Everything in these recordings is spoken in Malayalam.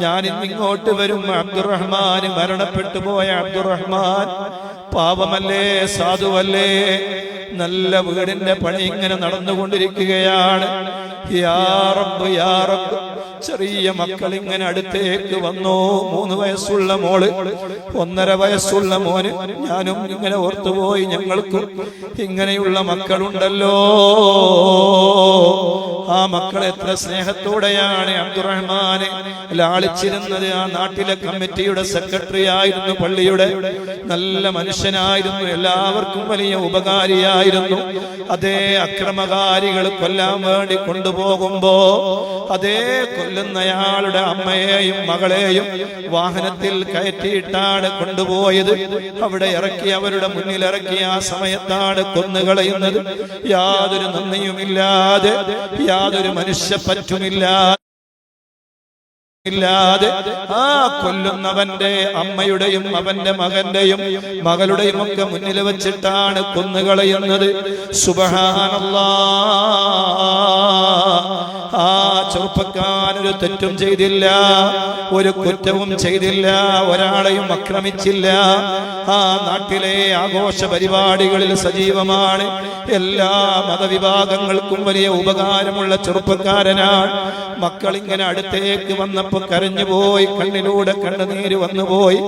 ഞാൻ ഇന്നിങ്ങോട്ട് വരും. അബ്ദുറഹ്മാൻ, മരണപ്പെട്ടു പോയ അബ്ദുറഹ്മാൻ പാവമല്ലേ, സാധുവല്ലേ? നല്ല വീടിന്റെ പണി ഇങ്ങനെ നടന്നുകൊണ്ടിരിക്കുകയാണ്. യാ റബ്ബ്, യാ റബ്ബ്. ചെറിയ മക്കൾ ഇങ്ങനെ അടുത്തേക്ക് വന്നു. 3 വയസ്സുള്ള മോള്, 1.5 വയസ്സുള്ള മോന്. ഞാനും ഇങ്ങനെ ഓർത്തുപോയി, ഞങ്ങൾക്കും ഇങ്ങനെയുള്ള മക്കളുണ്ടല്ലോ. ആ മക്കൾ എത്ര സ്നേഹത്തോടെയാണ് അബ്ദുറഹ്മാനെ ലാളിച്ചിരുന്നത്. ആ നാട്ടിലെ കമ്മിറ്റിയുടെ സെക്രട്ടറി ആയിരുന്നു, പള്ളിയുടെ നല്ല മനുഷ്യനായിരുന്നു, എല്ലാവർക്കും വലിയ ഉപകാരിയായിരുന്നു. അതേ അക്രമകാരികൾ കൊല്ലാൻ വേണ്ടി കൊണ്ടുപോകുമ്പോ അതേ കൊല്ലുന്നയാളുടെ അമ്മയെയും മകളെയും വാഹനത്തിൽ കയറ്റിയിട്ടാണ് കൊണ്ടുപോയത്. അവിടെ ഇറക്കി, അവരുടെ മുന്നിൽ ഇറക്കി ആ സമയത്താണ് കൊന്നുകളയുന്നത്. യാതൊരു നന്ദിയുമില്ലാതെ, യാതൊരു മനുഷ്യപ്പറ്റുമില്ലാതെ ആ കൊല്ലുന്നവന്റെ അമ്മയുടെയും അവന്റെ മകന്റെയും മകളുടെയും ഒക്കെ മുന്നിൽ വെച്ചിട്ടാണ് കൊന്നുകളയുന്നത്. സുബ്ഹാനല്ലാഹ്. ആ ചെറുപ്പക്കാരനൊരു തെറ്റും ചെയ്തില്ല, ഒരു കുറ്റവും ചെയ്തില്ല, ഒരാളെയും ആക്രമിച്ചില്ല. ആ നാട്ടിലെ ആഘോഷ പരിപാടികളിൽ സജീവമാണ്. എല്ലാ മതവിഭാഗങ്ങൾക്കും വലിയ ഉപകാരമുള്ള ചെറുപ്പക്കാരനാണ്. മക്കളിങ്ങനെ അടുത്തേക്ക് വന്നപ്പോ കരഞ്ഞുപോയി, കണ്ണിലൂടെ കണ്ണുനീര് വന്നുപോയി.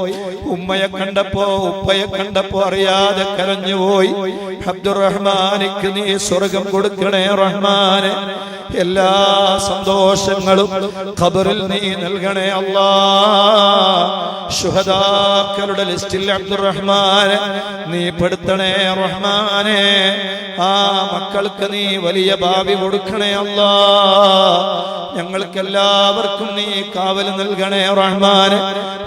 ഉമ്മയെ കണ്ടപ്പോ, ഉപ്പയെ കണ്ടപ്പോ അറിയാതെ കരഞ്ഞുപോയി. അബ്ദുറഹ്മാനിക്ക് നീ സ്വർഗം കൊടുക്കണേ റഹ്മാനെ. എല്ലാ സന്തോഷങ്ങളും ഖബറിൽ നീ നൽകണേ അല്ലാഹ്. ശുഹദാക്കളുടെ ലിസ്റ്റിൽ അബ്ദുറഹ്മാനെ നീ പെടുത്തണേ റഹ്മാനെ. ആ മക്കൾക്ക് നീ വലിയ ഭാവി കൊടുക്കണേ അല്ലാഹ്. ഞങ്ങൾക്കെല്ലാവർക്കും നീ കാവൽ നൽകണേ റഹ്മാനെ.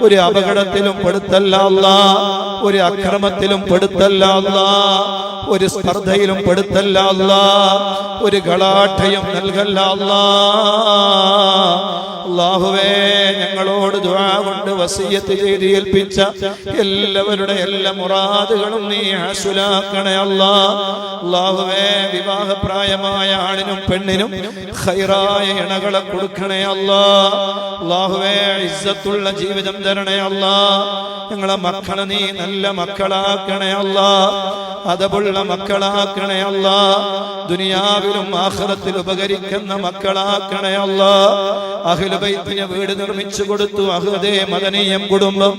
ഒരു അപകടത്തിലും പെടുത്തല്ല അല്ലാഹ്, ഒരു അക്രമത്തിലും പെടുത്തല്ല അല്ലാഹ്, ഒരു സ്പർദ്ധയിലും പെടുത്തല്ല അല്ലാഹ്, ഒരു ഗളാഠയും നൽകല്ല അല്ലാഹ്. അല്ലാഹുവേ, ഞങ്ങളോട് ദുആ കൊണ്ട് വസിയ്യത്ത് ചെയ്ത് ഏൽപ്പിച്ച എല്ലാവരുടെ എല്ലാ മുറാദുകളും നീ ഹസുലാക്കണേ അല്ലാഹ്. അല്ലാഹുവേ, വിവാഹപ്രായമായ ആണിനും പെണ്ണിനും ഖൈറായ ഇണകളെ കൊടുക്കണേ അല്ലാഹ്. അല്ലാഹുവേ, ഇസ്സത്തുള്ള ജീവിതം തരണേ അല്ലാഹ്. ഞങ്ങളെ മക്കളെ നീ നല്ല മക്കളാക്കണേ അല്ലാഹ്, അതബുള്ള മക്കളാക്കണേ അല്ലാഹ്. ദുനിയാവിലും ആഖിറത്തിൽ ഉപകരിക്കുന്ന മക്കളാക്കണേ അല്ലാഹ്. അഹ്ലുബൈത്തിന് വീട് നിർമ്മിച്ചു കൊടുത്തു. അഹ്ദേ മദനിയം കുടുംബം